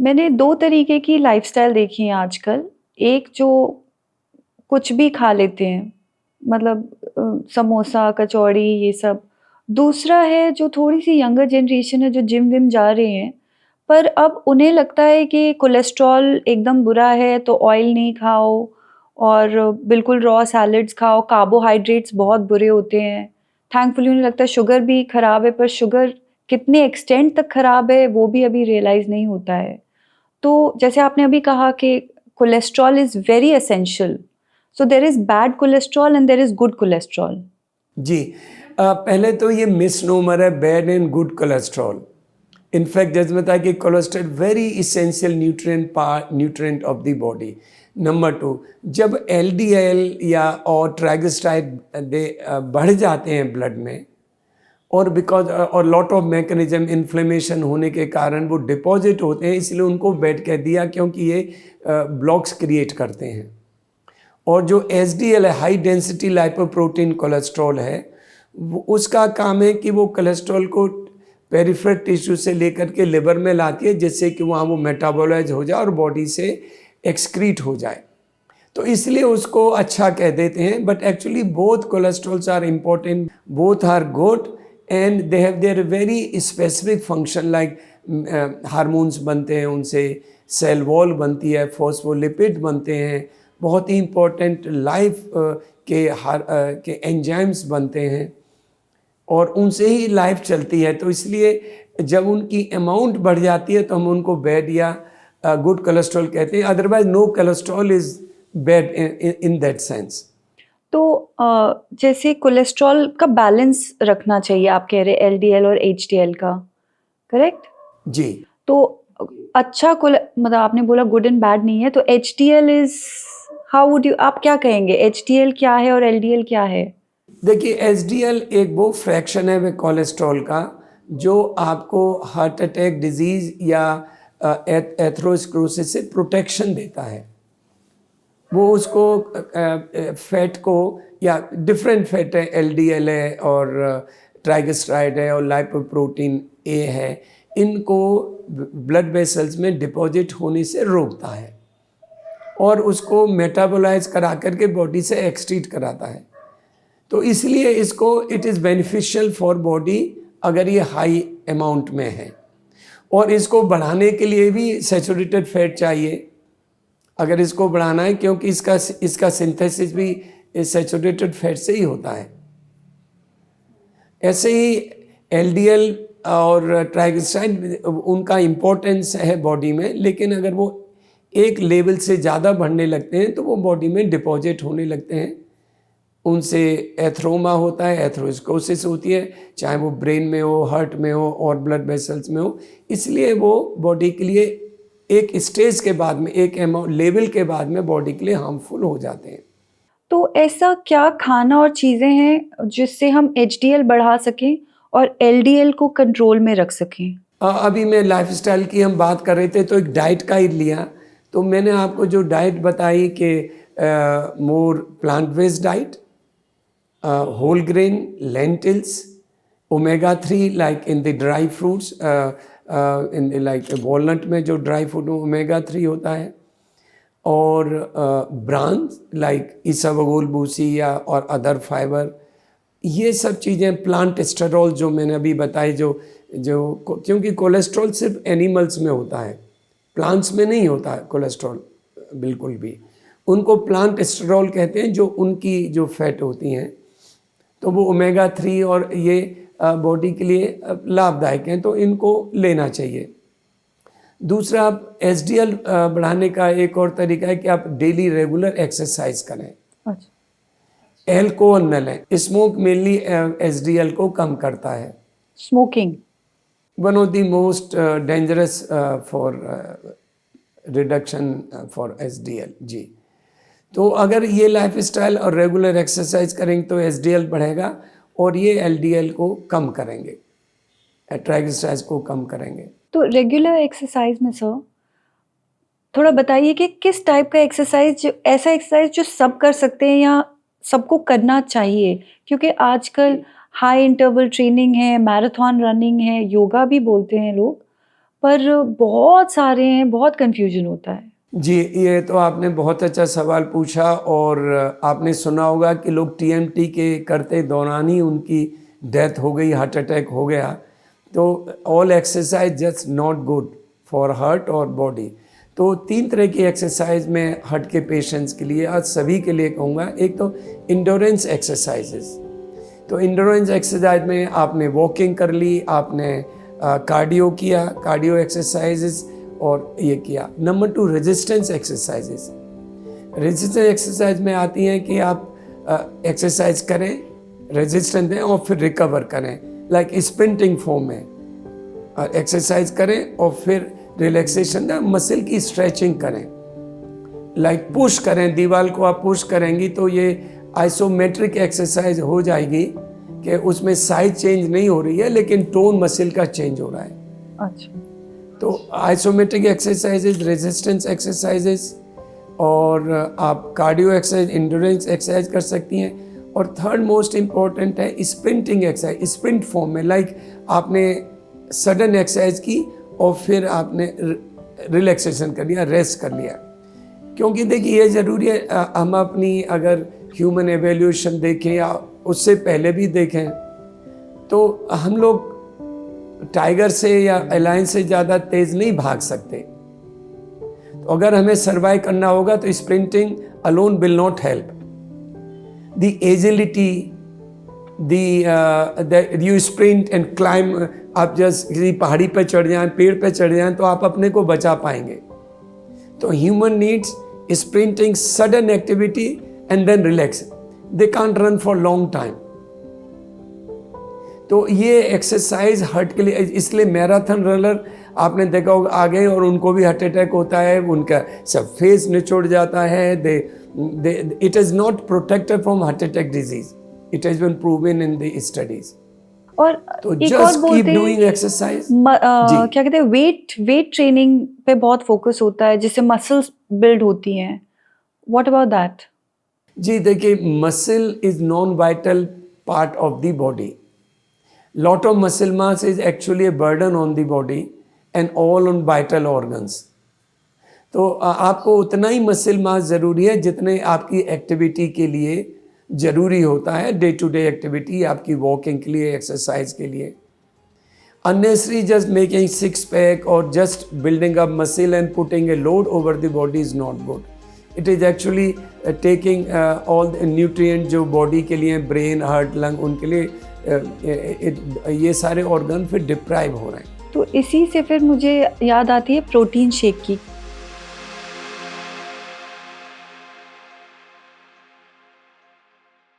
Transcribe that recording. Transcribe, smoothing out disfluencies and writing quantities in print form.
मैंने 2 तरीके की लाइफ़स्टाइल देखी है आजकल। एक जो कुछ भी खा लेते हैं, मतलब समोसा, कचौड़ी ये सब। दूसरा है जो थोड़ी-सी यंगर जनरेशन है जो जिम-विम जा रहे हैं, पर अब उन्हें लगता है कि कोलेस्ट्रॉल एकदम बुरा है तो ऑयल नहीं खाओ और बिल्कुल रॉ सैलड्स खाओ, कार्बोहाइड्रेट्स बहुत बुरे होते हैं। थैंकफुली उन्हें लगता है शुगर भी खराब है, पर शुगर कितने एक्सटेंट तक खराब है वो भी अभी रियलाइज़ नहीं होता है। तो जैसे आपने अभी कहा कि cholesterol is very essential, so there is bad cholesterol and there is good cholesterol. जी। पहले तो ये मिसनोमर है bad and good cholesterol. In fact जैसे बताया कि cholesterol very essential nutrient of the body. Number two, जब एलडीएल या और ट्राइग्लिसराइड बढ़ जाते हैं ब्लड में, और बिकॉज और लॉट ऑफ मैकेनिज्म इन्फ्लेमेशन होने के कारण वो डिपॉजिट होते हैं, इसलिए उनको बैड कह दिया क्योंकि ये ब्लॉक्स क्रिएट करते हैं। और जो एच डी एल है, हाई डेंसिटी लाइपोप्रोटीन कोलेस्ट्रॉल है, उसका काम है कि वो कोलेस्ट्रॉल को पेरिफेरल टिश्यू से लेकर के लिवर में लाती है, जिससे कि वहाँ वो मेटाबोलाइज हो जाए और बॉडी से एक्सक्रीट हो जाए। तो इसलिए उसको अच्छा कह देते हैं, but actually both cholesterols are important, both are good and they have their very specific function. Like hormones बनते हैं उनसे, सेल वॉल बनती है, फॉस्फोलिपिड बनते हैं, बहुत ही इम्पोर्टेंट लाइफ के एंजाइम्स बनते हैं और उनसे ही लाइफ चलती है। तो इसलिए जब उनकी अमाउंट बढ़ जाती है तो हम उनको बैड या गुड कोलेस्ट्रॉल कहते हैं। Otherwise no cholesterol is bad in that sense. तो जैसे कोलेस्ट्रॉल का बैलेंस रखना चाहिए आप कह रहे हैं एलडीएल और एचडीएल का, करेक्ट? जी। तो अच्छा मतलब आपने बोला गुड एंड बैड नहीं है, तो HDL is how would you आप क्या कहेंगे? एचडीएल क्या है और एलडीएल क्या है? देखिए, एच डी एल एक वो फ्रैक्शन है वे कोलेस्ट्रॉल का जो आपको हार्ट अटैक डिजीज़ या एथरोस्क्लेरोसिस से प्रोटेक्शन देता है। वो उसको फैट को, या डिफरेंट फैट है, एलडीएल है और ट्राइग्लिसराइड है और लाइपोप्रोटीन ए है, इनको ब्लड वेसल्स में डिपॉजिट होने से रोकता है और उसको मेटाबोलाइज करा करके बॉडी से एक्सक्रीट कराता है। तो इसलिए इसको it is beneficial for body अगर ये हाई अमाउंट में है। और इसको बढ़ाने के लिए भी सैचुरेटेड फैट चाहिए अगर इसको बढ़ाना है, क्योंकि इसका सिंथेसिस भी सैचुरेटेड फैट से ही होता है। ऐसे ही एलडीएल और ट्राइग्लिसराइड उनका इम्पोर्टेंस है बॉडी में, लेकिन अगर वो एक लेवल से ज़्यादा बढ़ने लगते हैं तो वो बॉडी में डिपॉजिट होने लगते हैं। उनसे एथरोमा होता है, एथरोस्क्लेरोसिस होती है, चाहे वो ब्रेन में हो, हार्ट में हो और ब्लड वेसल्स में हो। इसलिए वो बॉडी के लिए एक स्टेज के बाद में, एक लेवल के बाद में बॉडी के लिए हार्मफुल हो जाते हैं। तो ऐसा क्या खाना और चीज़ें हैं जिससे हम एचडीएल बढ़ा सकें और एलडीएल को कंट्रोल में रख सकें? अभी मैं लाइफस्टाइल की हम बात कर रहे थे तो एक डाइट का ही लिया, तो मैंने आपको जो डाइट बताई कि मोर plant based diet, whole grain, lentils, omega-3 like in the dry fruits, in the like walnut में जो ड्राई फ्रूट omega-3 होता है, और ब्रांच लाइक इसबगोल बूसी या और अदर फाइबर, ये सब चीज़ें, प्लांट स्टेरॉल जो मैंने अभी बताई, जो क्योंकि कोलेस्ट्रॉल सिर्फ एनिमल्स में होता है, प्लांट्स में नहीं होता है कोलेस्ट्रॉल बिल्कुल भी। उनको प्लांट स्टेरॉल कहते हैं, जो उनकी जो फैट होती हैं, तो वो ओमेगा-3 और ये बॉडी के लिए लाभदायक हैं, तो इनको लेना चाहिए। दूसरा, आप एचडीएल बढ़ाने का एक और तरीका है कि आप डेली रेगुलर एक्सरसाइज करें, अच्छा। एल्कोहल न लें। स्मोक मेनली एचडीएल को कम करता है। Smoking? One of the most dangerous for reduction for HDL. जी। तो अगर ये लाइफस्टाइल और रेगुलर एक्सरसाइज करेंगे तो एचडीएल बढ़ेगा और ये एलडीएल को कम करेंगे, ट्राइग्लिसराइड्स को कम करेंगे। तो रेगुलर एक्सरसाइज में सर थोड़ा बताइए कि किस टाइप का एक्सरसाइज, ऐसा एक्सरसाइज जो सब कर सकते हैं या सबको करना चाहिए? क्योंकि आजकल हाई इंटरवल ट्रेनिंग है, मैराथन रनिंग है, योगा भी बोलते हैं लोग, पर बहुत सारे हैं, बहुत कन्फ्यूजन होता है। जी, ये तो आपने बहुत अच्छा सवाल पूछा और आपने सुना होगा कि लोग टीएमटी के करते दौरान ही उनकी डेथ हो गई, हार्ट अटैक हो गया। तो all exercise just not good for heart और बॉडी। तो 3 तरह की एक्सरसाइज मैं हार्ट के पेशेंट्स के लिए आज सभी के लिए कहूँगा। एक तो इंडोरेंस एक्सरसाइजेस। तो इंडोरेंस एक्सरसाइज में आपने वॉकिंग कर ली, आपने कार्डियो किया, कार्डियो एक्सरसाइजेस और ये किया। Number 2 resistance exercises. Resistance exercise में आती हैं कि आप एक्सरसाइज करें, रेजिस्टेंस दें और फिर रिकवर करें, लाइक स्प्रिंटिंग फॉर्म में एक्सरसाइज करें और फिर रिलैक्सेशन दें, मसल की स्ट्रेचिंग करें, लाइक पुश करें। दीवार को आप पुश करेंगी तो ये आइसोमेट्रिक एक्सरसाइज हो जाएगी कि उसमें साइज चेंज नहीं हो रही है लेकिन टोन मसल का चेंज हो रहा है। अच्छा। तो आइसोमेट्रिक एक्सरसाइजेज, रेजिस्टेंस एक्सरसाइजेज और आप कार्डियो एक्सरसाइज, इंड्योरेंस एक्सरसाइज कर सकती हैं। और थर्ड मोस्ट इम्पॉर्टेंट है स्प्रिंटिंग एक्सरसाइज, स्प्रिंट फॉर्म में, लाइक आपने सडन एक्सरसाइज की और फिर आपने रिलैक्सेशन कर लिया, रेस्ट कर लिया। क्योंकि देखिए ये ज़रूरी है, हम अपनी अगर ह्यूमन एवेल्यूशन देखें या उससे पहले भी देखें तो हम लोग टाइगर से या एलायन से ज़्यादा तेज़ नहीं भाग सकते। तो अगर हमें सर्वाइव करना होगा तो sprinting alone will not help. The agility, you sprint and climb, आप जस्ट किसी पहाड़ी पर चढ़ जाएं, पेड़ पर चढ़ जाएं तो आप अपने को बचा पाएंगे। तो human needs sprinting, sudden activity and then relax. They can't run for long time. तो ये एक्सरसाइज हार्ट के लिए, इसलिए मैराथन रनर आपने देखा होगा आ गए और उनको भी हार्ट अटैक होता है, उनका सब फेस निचोड़ जाता है। It is not protected from heart attack disease, it has been proven in the studies. और तो एक और जस्ट कीप बोलते हैं डूइंग एक्सरसाइज। क्या कहते हैं, वेट ट्रेनिंग पे बहुत फोकस होता है जिससे मसल्स बिल्ड होती हैं। What about that? जी देखिए, muscle is non vital part of the body. Lot of muscle mass is actually a burden on the body and all on vital organs. तो आपको उतना ही मसल मास ज़रूरी है जितने आपकी एक्टिविटी के लिए ज़रूरी होता है, डे टू डे एक्टिविटी, आपकी वॉकिंग के लिए, एक्सरसाइज के लिए। Unnecessary just making 6-pack or just building up muscle and putting a load over the body is not good. It is actually taking all the nutrient जो body के लिए, brain, heart, lung, उनके लिए ये सारे organ फिर deprive हो रहे हैं। तो इसी से फिर मुझे याद आती है प्रोटीन शेक की।